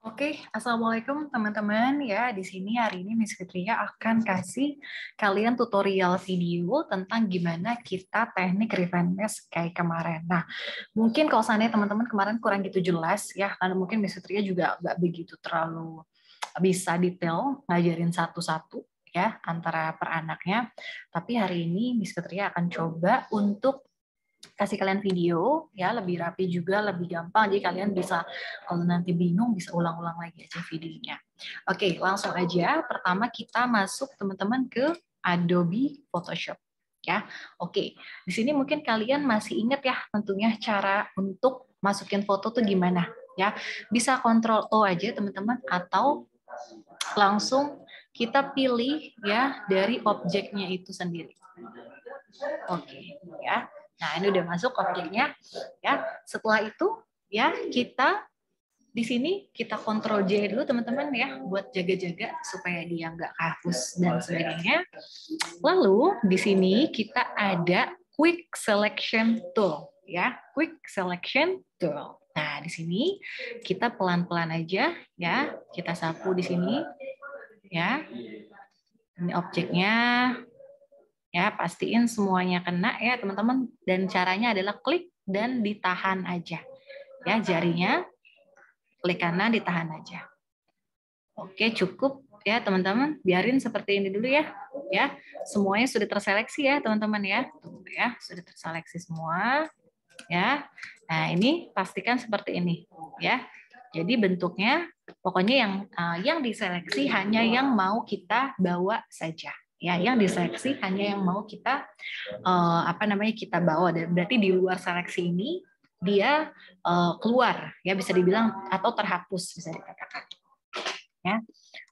Oke, Assalamualaikum teman-teman. Ya, di sini hari ini Miss Fitria akan kasih kalian tutorial video tentang gimana kita teknik revenge mask kayak kemarin. Nah, mungkin kalau seandainya teman-teman kemarin kurang gitu jelas ya, karena mungkin Miss Fitria juga nggak begitu terlalu bisa detail ngajarin satu-satu ya antara per anaknya. Tapi hari ini Miss Fitria akan coba untuk kasih kalian video ya, lebih rapi juga, lebih gampang, jadi kalian bisa kalau nanti bingung bisa ulang-ulang lagi aja videonya. Oke, langsung aja. Pertama kita masuk teman-teman ke Adobe Photoshop ya. Oke, di sini mungkin kalian masih ingat ya tentunya cara untuk masukin foto tuh gimana ya. Bisa Ctrl O aja teman-teman, atau langsung kita pilih ya dari objeknya itu sendiri. Oke, ya. Nah, ini udah masuk objeknya ya. Setelah itu ya kita di sini kita Ctrl J dulu teman-teman ya, buat jaga-jaga supaya dia nggak hapus dan sebagainya. Lalu di sini kita ada Quick Selection Tool ya, Quick Selection Tool. Nah, di sini kita pelan-pelan aja ya, kita sapu di sini ya. Ini objeknya. Ya, pastiin semuanya kena ya, teman-teman. Dan caranya adalah klik dan ditahan aja. Ya, jarinya klik kanan, ditahan aja. Oke, cukup ya, teman-teman. Biarin seperti ini dulu ya. Ya, semuanya sudah terseleksi ya, teman-teman ya. Tuh ya, sudah terseleksi semua. Ya. Nah, ini pastikan seperti ini ya. Jadi bentuknya pokoknya yang diseleksi hanya yang mau kita bawa saja. Ya, yang diseleksi hanya yang mau kita kita bawa. Dan berarti di luar seleksi ini dia keluar ya, bisa dibilang, atau terhapus bisa dikatakan. Ya.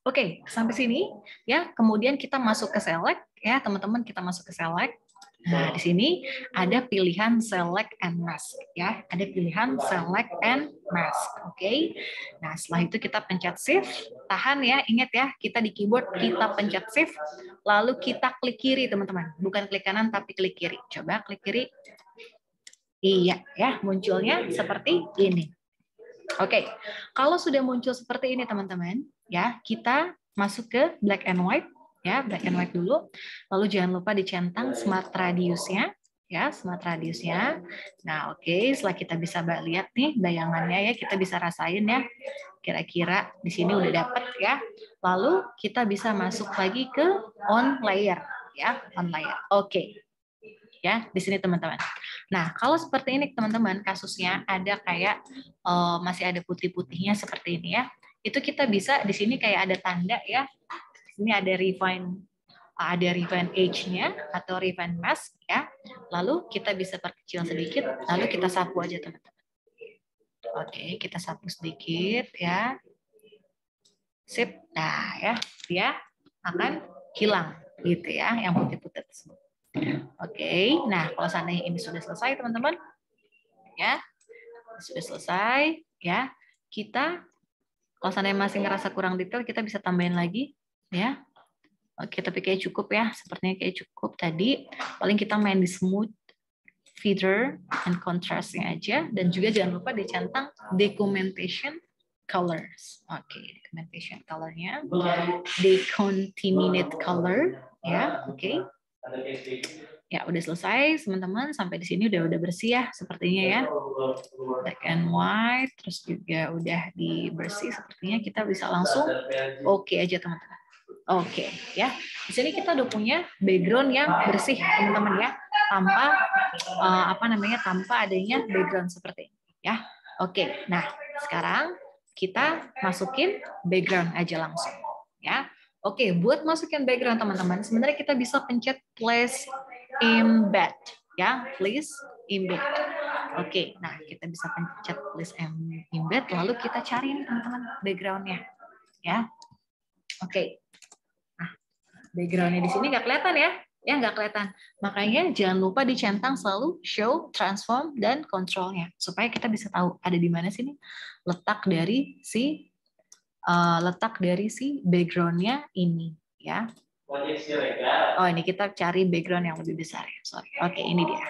Oke, sampai sini ya. Kemudian kita masuk ke select ya, teman-teman, kita masuk ke select. Nah, di sini ada pilihan select and mask ya. Ada pilihan select and mask. Oke. Nah, setelah itu kita pencet shift, tahan ya. Ingat ya, kita di keyboard kita pencet shift, lalu kita klik kiri, teman-teman. Bukan klik kanan tapi klik kiri. Coba klik kiri. Iya ya, munculnya seperti ini. Oke. Kalau sudah muncul seperti ini, teman-teman, ya, kita masuk ke black and white. Ya, black and white dulu. Lalu jangan lupa dicentang smart radiusnya, ya, smart radiusnya. Nah, oke, setelah kita bisa lihat nih bayangannya ya, kita bisa rasain ya. Kira-kira di sini udah dapet ya. Lalu kita bisa masuk lagi ke on layer, ya, on layer. Oke. Ya, di sini teman-teman. Nah, kalau seperti ini teman-teman, kasusnya ada kayak masih ada putih-putihnya seperti ini ya. Itu kita bisa di sini kayak ada tanda ya. Ini ada refine age-nya atau refine mask ya. Lalu kita bisa perkecil sedikit, lalu kita sapu aja teman-teman. Oke, kita sapu sedikit ya. Sip. Nah, ya, dia akan hilang gitu ya, yang putih-putih tersebut. Oke, nah kalau seandainya ini sudah selesai teman-teman, ya sudah selesai ya, kita kalau seandainya masih ngerasa kurang detail, kita bisa tambahin lagi ya. Oke, tapi kayak cukup ya, sepertinya kayak cukup tadi. Paling kita main di smooth, feather, and contrastnya aja, dan juga jangan lupa dicentang documentation colors. Oke, documentation colornya, decontaminate color ya, oke. Ya, udah selesai teman-teman, sampai di sini udah bersih ya sepertinya ya. Black and white, terus juga udah dibersih, sepertinya kita bisa langsung oke aja teman-teman. Oke ya. Di sini kita udah punya background yang bersih teman-teman ya, tanpa tanpa adanya background seperti ini ya. Oke. Nah, sekarang kita masukin background aja langsung ya. Oke, buat masukin background teman-teman, sebenarnya kita bisa pencet place embed ya, please embed. Oke, nah kita bisa pencet please embed, lalu kita cari nih teman-teman backgroundnya ya. Oke, nah backgroundnya di sini nggak kelihatan ya nggak kelihatan. Makanya jangan lupa dicentang selalu show, transform, dan controlnya supaya kita bisa tahu ada di mana sini letak dari si backgroundnya ini ya. Oh, ini kita cari background yang lebih besar ya. Sorry. Oke, ini dia.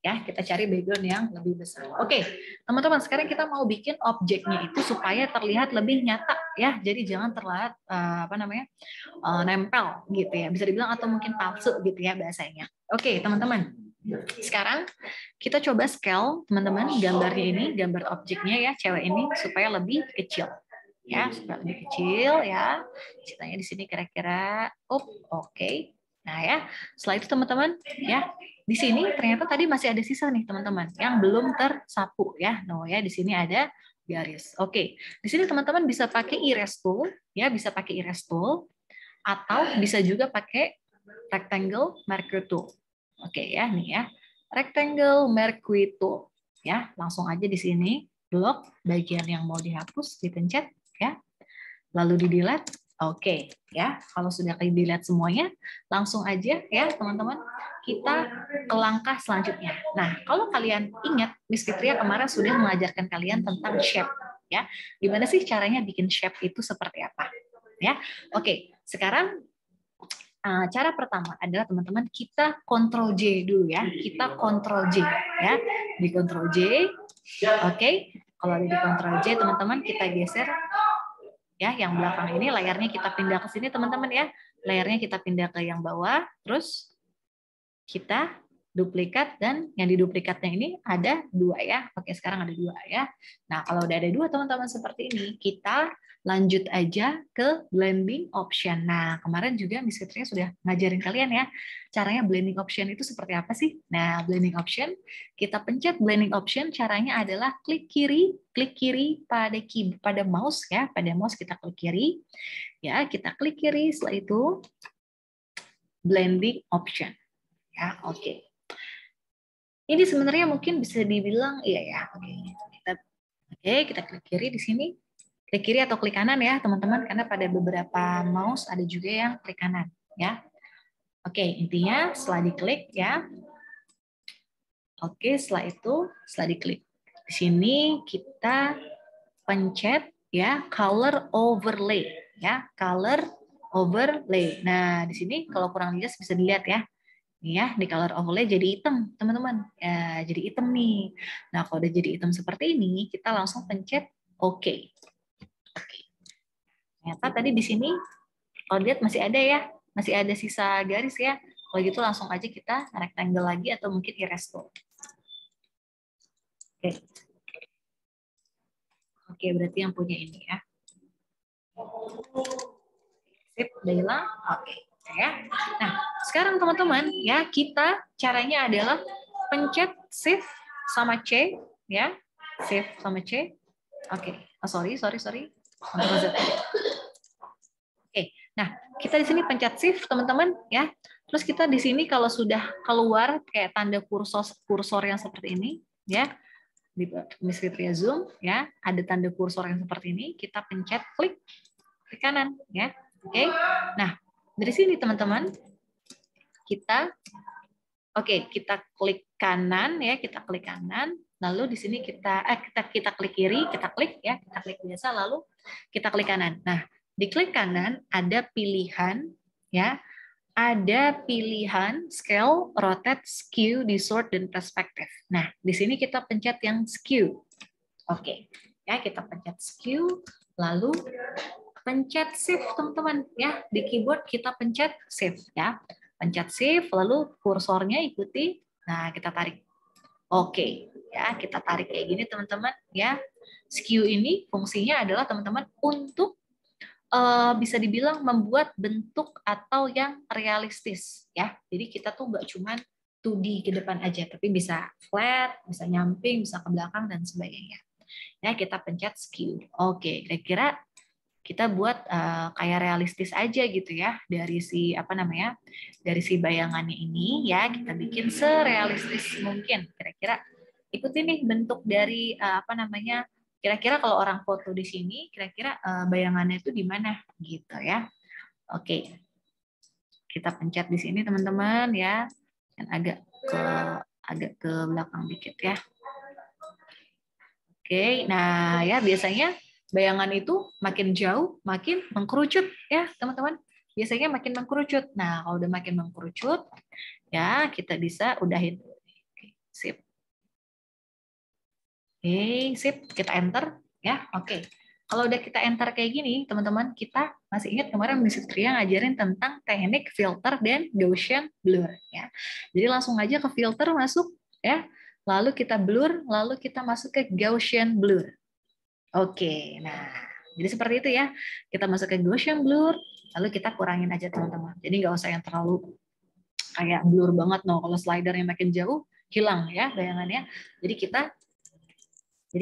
Ya, kita cari background yang lebih besar. Oke, teman-teman, sekarang kita mau bikin objeknya itu supaya terlihat lebih nyata ya. Jadi jangan terlihat nempel gitu ya. Bisa dibilang atau mungkin palsu gitu ya bahasanya. Oke, teman-teman. Sekarang kita coba scale teman-teman gambarnya ini, gambar objeknya ya, cewek ini supaya lebih kecil. Ya, supaya lebih kecil ya. Ceritanya di sini kira-kira oke. Nah, ya. Setelah itu teman-teman ya, di sini ternyata tadi masih ada sisa nih teman-teman yang belum tersapu ya. No ya, di sini ada garis. Oke. Di sini teman-teman bisa pakai erase tool ya, bisa pakai erase tool atau bisa juga pakai rectangle marquee tool. Oke ya, nih ya. Rectangle marquee tool ya. Langsung aja di sini blok bagian yang mau dihapus dipencet ya. Lalu di delete. Oke, ya. Kalau sudah di delete semuanya, langsung aja ya, teman-teman. Kita ke langkah selanjutnya. Nah, kalau kalian ingat, Miss Fitria kemarin sudah mengajarkan kalian tentang shape ya. Gimana sih caranya bikin shape itu seperti apa? Ya. Oke, sekarang cara pertama adalah teman-teman kita Ctrl J dulu ya. Kita Ctrl J ya. Di Ctrl J. Oke. Kalau ada di Ctrl J, teman-teman kita geser ya, yang belakang ini layarnya kita pindah ke sini teman-teman ya. Layarnya kita pindah ke yang bawah, terus kita duplikat, dan yang diduplikatnya ini ada 2 ya. Oke, sekarang ada 2 ya. Nah, kalau udah ada 2 teman-teman seperti ini, kita lanjut aja ke blending option. Nah, kemarin juga Miss Fitria sudah ngajarin kalian ya, caranya blending option itu seperti apa sih? Nah, blending option, kita pencet blending option, caranya adalah klik kiri pada mouse ya, pada mouse kita klik kiri. Ya, kita klik kiri, setelah itu blending option. Ya, oke. Ini sebenarnya mungkin bisa dibilang iya ya. Kita klik kiri di sini. Klik kiri atau klik kanan ya, teman-teman, karena pada beberapa mouse ada juga yang klik kanan ya. Oke, intinya setelah diklik ya. Oke, setelah itu setelah diklik di sini kita pencet ya color overlay ya, color overlay. Nah, di sini kalau kurang jelas bisa dilihat ya. Nih ya, di color overlay jadi hitam, teman-teman. Ya, jadi hitam nih. Nah, kalau udah jadi hitam seperti ini, kita langsung pencet OK. Oke. Ternyata tadi di sini, kalau lihat masih ada ya, masih ada sisa garis ya. Kalau gitu langsung aja kita rectangle lagi atau mungkin erase tool. Oke. Oke, berarti yang punya ini ya. Sip, udah hilang. Oke. Ya. Nah, sekarang teman-teman ya, kita caranya adalah pencet Shift sama C ya. Shift sama C. Oke. Oh, sorry. Oke. Nah, kita di sini pencet Shift teman-teman ya. Terus kita di sini kalau sudah keluar kayak tanda kursor yang seperti ini ya. Di Miss Fitria zoom ya, ada tanda kursor yang seperti ini, kita pencet klik kanan ya. Oke. Nah, dari sini teman-teman kita kita klik kanan ya, kita klik kanan, lalu di sini kita klik kiri, kita klik biasa, lalu kita klik kanan. Nah, di klik kanan ada pilihan ya, ada pilihan scale, rotate, skew, distort, dan perspective. Nah, di sini kita pencet yang skew. Oke. Ya, kita pencet skew, lalu pencet shift teman-teman ya, di keyboard kita pencet shift ya, pencet shift lalu kursornya ikuti, nah kita tarik. Oke ya, kita tarik kayak gini teman-teman ya. Skew ini fungsinya adalah teman-teman untuk bisa dibilang membuat bentuk atau yang realistis ya. Jadi kita tuh nggak cuma 2D ke depan aja, tapi bisa flat, bisa nyamping, bisa ke belakang dan sebagainya. Ya, kita pencet skew. Oke, kira-kira kita buat kayak realistis aja gitu ya, dari si dari si bayangannya ini ya, kita bikin serealistis mungkin. Kira-kira ikuti nih bentuk dari kira-kira kalau orang foto di sini kira-kira bayangannya itu di mana gitu ya. Oke, kita pencet di sini teman-teman ya, dan agak ke belakang dikit ya. Oke, nah ya biasanya bayangan itu makin jauh, makin mengkerucut ya teman-teman. Biasanya makin mengkerucut. Nah, kalau udah makin mengkerucut, ya kita bisa udahin. Sip. Oke, sip. Kita enter ya. Oke. Kalau udah kita enter kayak gini, teman-teman, kita masih ingat kemarin Miss Fitria ngajarin tentang teknik filter dan Gaussian blur ya. Jadi langsung aja ke filter masuk ya. Lalu kita blur, lalu kita masuk ke Gaussian blur. Oke. Nah, jadi seperti itu ya. Kita masuk ke Gaussian blur, lalu kita kurangin aja teman-teman. Jadi nggak usah yang terlalu kayak blur banget no. Kalau slidernya makin jauh hilang ya bayangannya. Jadi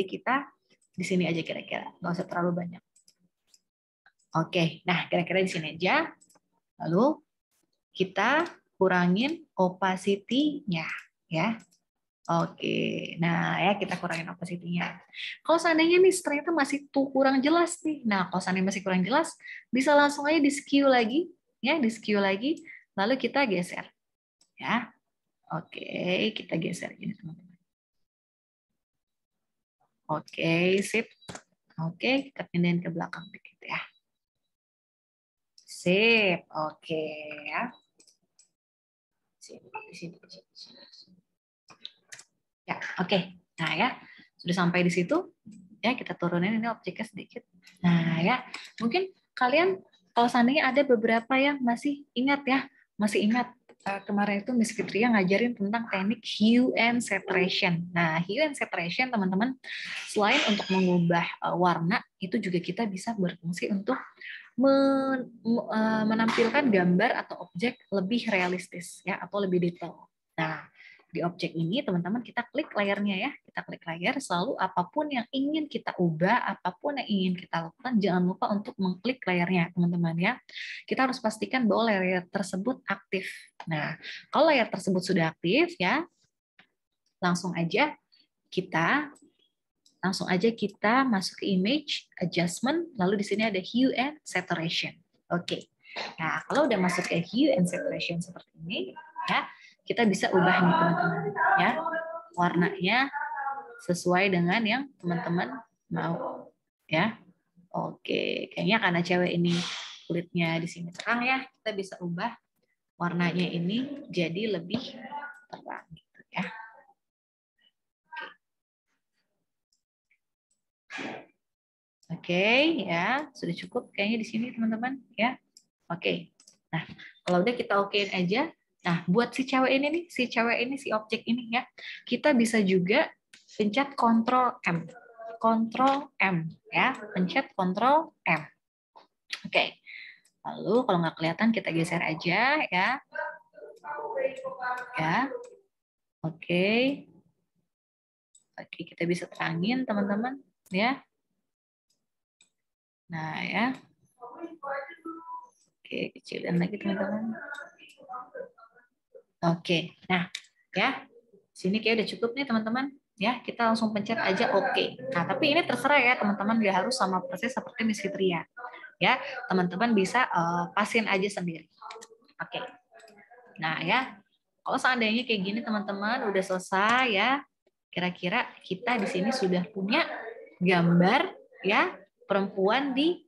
kita di sini aja kira-kira, nggak usah terlalu banyak. Oke, nah kira-kira di sini aja. Lalu kita kurangin opacity-nya ya. Oke, nah ya kita kurangin opacity-nya. Kalau seandainya nih ternyata masih tuh kurang jelas nih. Nah, kalau seandainya masih kurang jelas, bisa langsung aja di skew lagi ya, di skew lagi. Lalu kita geser ya. Oke, kita geser gini teman-teman. Oke, sip. Oke, kita pindahin ke belakang dikit ya. Sip, oke ya. Sip, di sini. Ya, oke. Nah ya, sudah sampai di situ. Ya, kita turunin ini objeknya sedikit. Nah ya, mungkin kalian kalau seandainya ada beberapa yang masih ingat ya, masih ingat kemarin itu Miss Fitria ngajarin tentang teknik hue and saturation. Nah, hue and saturation teman-teman, selain untuk mengubah warna, itu juga kita bisa berfungsi untuk menampilkan gambar atau objek lebih realistis ya, atau lebih detail. Nah, di objek ini teman-teman kita klik layarnya ya, kita klik layar, selalu apapun yang ingin kita ubah, apapun yang ingin kita lakukan, jangan lupa untuk mengklik layarnya teman-teman ya. Kita harus pastikan bahwa layar tersebut aktif. Nah, kalau layar tersebut sudah aktif ya, langsung aja kita masuk ke image adjustment, lalu di sini ada hue and saturation. Oke. Nah, kalau udah masuk ke hue and saturation seperti ini ya, kita bisa ubah nih teman-teman ya, warnanya sesuai dengan yang teman-teman mau ya. Oke, kayaknya karena cewek ini kulitnya di sini terang ya, kita bisa ubah warnanya ini jadi lebih terang gitu ya. Oke, ya sudah cukup kayaknya di sini teman-teman ya. Oke, nah kalau udah kita okein aja. Nah buat si cewek ini nih, si objek ini ya, kita bisa juga pencet Ctrl M, Ctrl M ya, pencet Ctrl M. Oke, lalu kalau nggak kelihatan kita geser aja ya. Ya, oke. Oke, kita bisa terangin teman-teman ya. Nah ya. Oke, kecilin lagi teman-teman. Oke, nah ya, sini kayak udah cukup nih teman-teman. Ya, kita langsung pencet aja oke. Nah, tapi ini terserah ya teman-teman, nggak harus sama persis seperti Miss Fitria. Ya, teman-teman bisa pasin aja sendiri. Oke. Nah ya, kalau seandainya kayak gini teman-teman udah selesai ya, kira-kira kita di sini sudah punya gambar ya perempuan di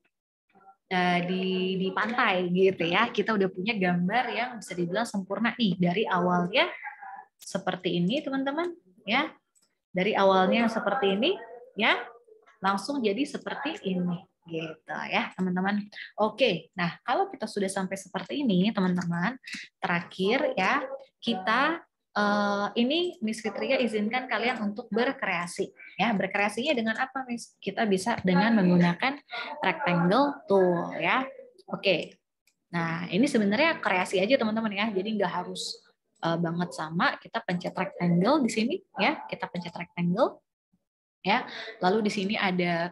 pantai gitu ya. Kita udah punya gambar yang bisa dibilang sempurna nih dari awalnya seperti ini teman-teman ya. Dari awalnya seperti ini ya, langsung jadi seperti ini gitu ya teman-teman. Oke, nah kalau kita sudah sampai seperti ini teman-teman, terakhir ya kita ini Miss Fitria izinkan kalian untuk berkreasi ya. Berkreasinya dengan apa Miss? Kita bisa dengan menggunakan rectangle tool ya. Oke, nah ini sebenarnya kreasi aja teman-teman ya, jadi nggak harus banget sama. Kita pencet rectangle di sini ya, kita pencet rectangle ya. Lalu di sini ada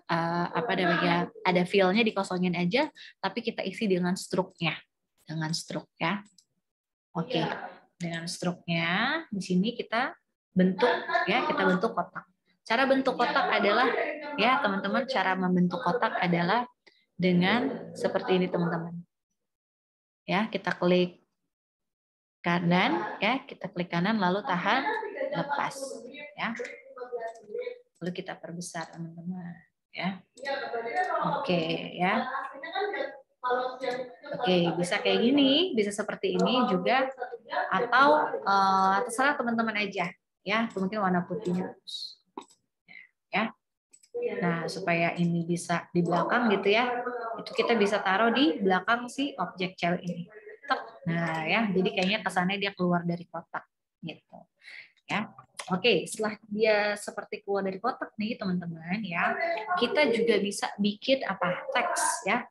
apa namanya, ada fill-nya dikosongin aja, tapi kita isi dengan stroke-nya, dengan stroke ya. Oke, dengan stroke-nya di sini kita bentuk ya, kita bentuk kotak. Cara bentuk kotak adalah ya teman-teman, cara membentuk kotak adalah dengan seperti ini teman-teman. Ya, kita klik kanan ya, kita klik kanan lalu tahan, lepas ya. Lalu kita perbesar teman-teman ya. Oke ya. Oke, bisa kayak gini, bisa seperti ini juga, atau terserah teman-teman aja ya, mungkin warna putihnya bagus. Ya. Nah, supaya ini bisa di belakang gitu ya, itu kita bisa taruh di belakang si objek cewek ini. Nah, ya, jadi kayaknya kesannya dia keluar dari kotak gitu. Ya. Oke, setelah dia seperti keluar dari kotak nih, teman-teman ya, kita juga bisa bikin apa? Teks ya.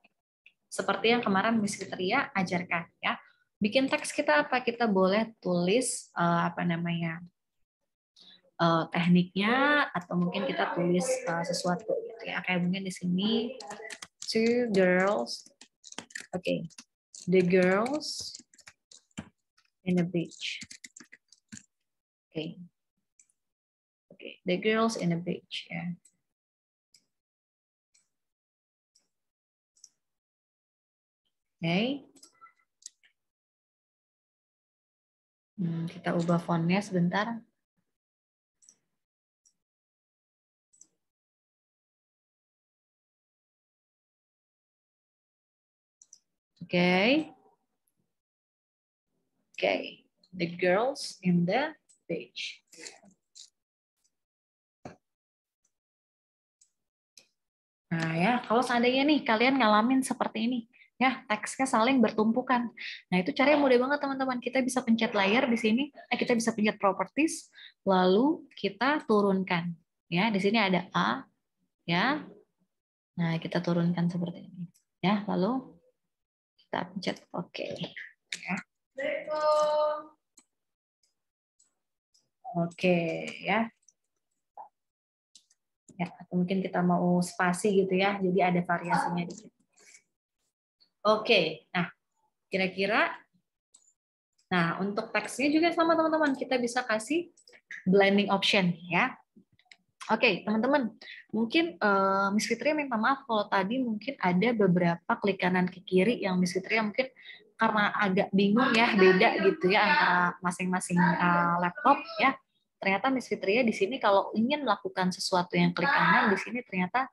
Seperti yang kemarin Miss Fitria ajarkan ya. Bikin teks kita apa? Kita boleh tulis apa namanya? Tekniknya atau mungkin kita tulis sesuatu gitu ya, kayak mungkin di sini two girls, okay, the girls in the beach, okay, okay, the girls in the beach ya. Okay. Kita ubah fontnya sebentar. Okay. Okay. The girls in the beach. Nah ya, kalau seandainya nih kalian ngalamin seperti ini, ya teksnya saling bertumpukan. Nah itu caranya mudah banget teman-teman. Kita bisa pencet layar di sini, kita bisa pencet properties, lalu kita turunkan. Ya di sini ada A, ya. Nah kita turunkan seperti ini, ya. Lalu kita pencet OK. Ya. Oke, ya. Ya, atau mungkin kita mau spasi gitu ya, jadi ada variasinya di sini. Oke, nah kira-kira, nah untuk teksnya juga sama teman-teman, kita bisa kasih blending option ya. Oke, teman-teman, mungkin Miss Fitria minta maaf kalau tadi mungkin ada beberapa klik kanan ke kiri yang Miss Fitria mungkin karena agak bingung ya, beda gitu ya antara masing-masing laptop ya. Ternyata Miss Fitria di sini kalau ingin melakukan sesuatu yang klik kanan di sini ternyata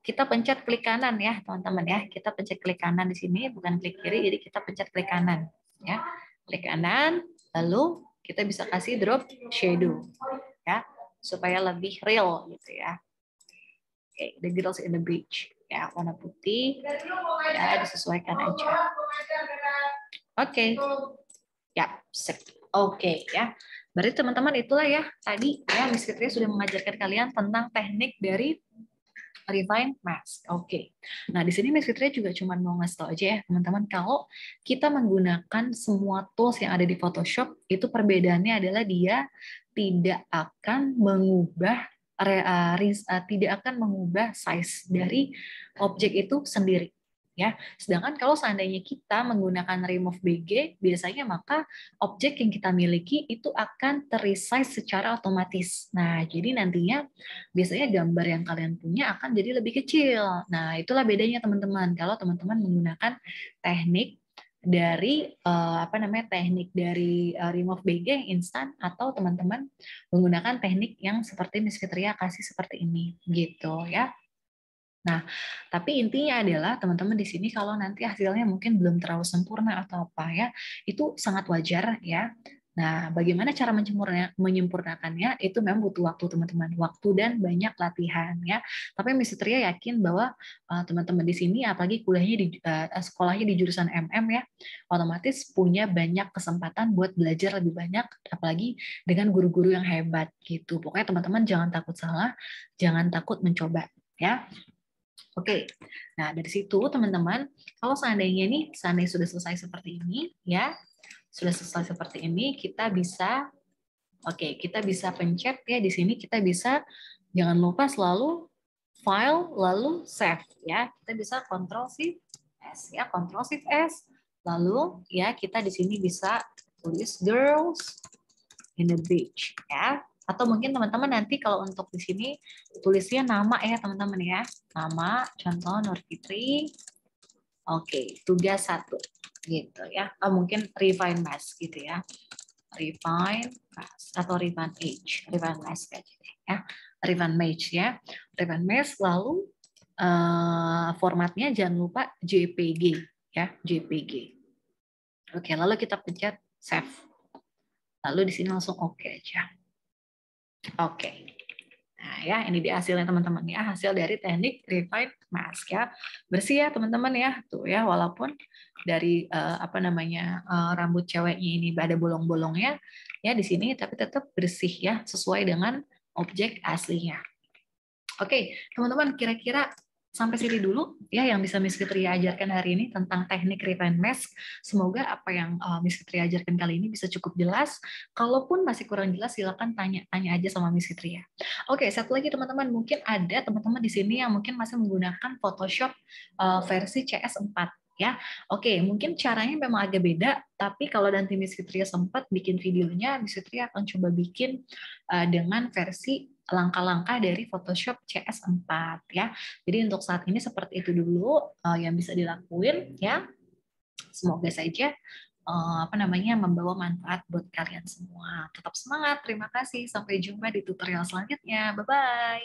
kita pencet klik kanan ya, teman-teman ya. Kita pencet klik kanan di sini bukan klik kiri, jadi kita pencet klik kanan ya. Klik kanan, lalu kita bisa kasih drop shadow ya, supaya lebih real gitu ya. Oke, the girls in the beach ya, warna putih ya, disesuaikan aja. Oke. Ya, sip. Oke ya. Berarti teman-teman itulah ya tadi ya Miss Fitria sudah mengajarkan kalian tentang teknik dari refine mask. Oke. Nah, di sini Miss Fitria juga cuma mau ngasih tahu aja ya, teman-teman, kalau kita menggunakan semua tools yang ada di Photoshop, itu perbedaannya adalah dia tidak akan mengubah tidak akan mengubah size dari objek itu sendiri. Ya, sedangkan kalau seandainya kita menggunakan remove BG, biasanya maka objek yang kita miliki itu akan terresize secara otomatis. Nah, jadi nantinya biasanya gambar yang kalian punya akan jadi lebih kecil. Nah, itulah bedanya teman-teman. Kalau teman-teman menggunakan teknik dari teknik dari remove BG yang instan, atau teman-teman menggunakan teknik yang seperti Miss Fitria kasih seperti ini, gitu ya. Nah, tapi intinya adalah teman-teman di sini kalau nanti hasilnya mungkin belum terlalu sempurna atau apa ya, itu sangat wajar ya. Nah, bagaimana cara menyempurnakannya itu memang butuh waktu teman-teman, waktu dan banyak latihan ya. Tapi Miss Tria yakin bahwa teman-teman di sini apalagi kuliahnya di sekolahnya di jurusan MM ya, otomatis punya banyak kesempatan buat belajar lebih banyak, apalagi dengan guru-guru yang hebat gitu. Pokoknya teman-teman jangan takut salah, jangan takut mencoba ya. Oke, nah dari situ teman-teman, kalau seandainya sudah selesai seperti ini, ya, sudah selesai seperti ini, kita bisa, kita bisa pencet ya di sini, kita bisa, jangan lupa selalu file lalu save ya, kita bisa Ctrl Shift S ya, Ctrl Shift S, lalu ya kita di sini bisa tulis girls in the beach ya. Atau mungkin teman-teman nanti kalau untuk di sini tulisnya nama ya teman-teman ya. Nama, contoh Nur Fitri. Oke, tugas 1 gitu ya. Atau mungkin refine mask gitu ya. Refine mask atau refine age, refine mask aja ya. Refine mask ya. Refine mask lalu formatnya jangan lupa JPG ya, JPG. Oke, lalu kita pencet save. Lalu di sini langsung oke aja. Oke. Nah, ya, ini dia hasilnya teman-teman ya, hasil dari teknik refined mask ya. Bersih ya teman-teman ya. Tuh ya, walaupun dari apa namanya rambut ceweknya ini ada bolong-bolongnya ya di sini, tapi tetap bersih ya, sesuai dengan objek aslinya. Oke, teman-teman, kira-kira sampai sini dulu ya yang bisa Miss Fitria ajarkan hari ini tentang teknik refined mask. Semoga apa yang Miss Fitria ajarkan kali ini bisa cukup jelas. Kalaupun masih kurang jelas, silakan tanya aja sama Miss Fitria. Oke, satu lagi teman-teman, mungkin ada teman-teman di sini yang mungkin masih menggunakan Photoshop versi CS4 ya. Oke, mungkin caranya memang agak beda, tapi kalau nanti Miss Fitria sempat bikin videonya, Miss Fitria akan coba bikin dengan versi langkah-langkah dari Photoshop CS4 ya. Jadi untuk saat ini seperti itu dulu yang bisa dilakuin ya. Semoga saja apa namanya membawa manfaat buat kalian semua. Tetap semangat. Terima kasih. Sampai jumpa di tutorial selanjutnya. Bye bye.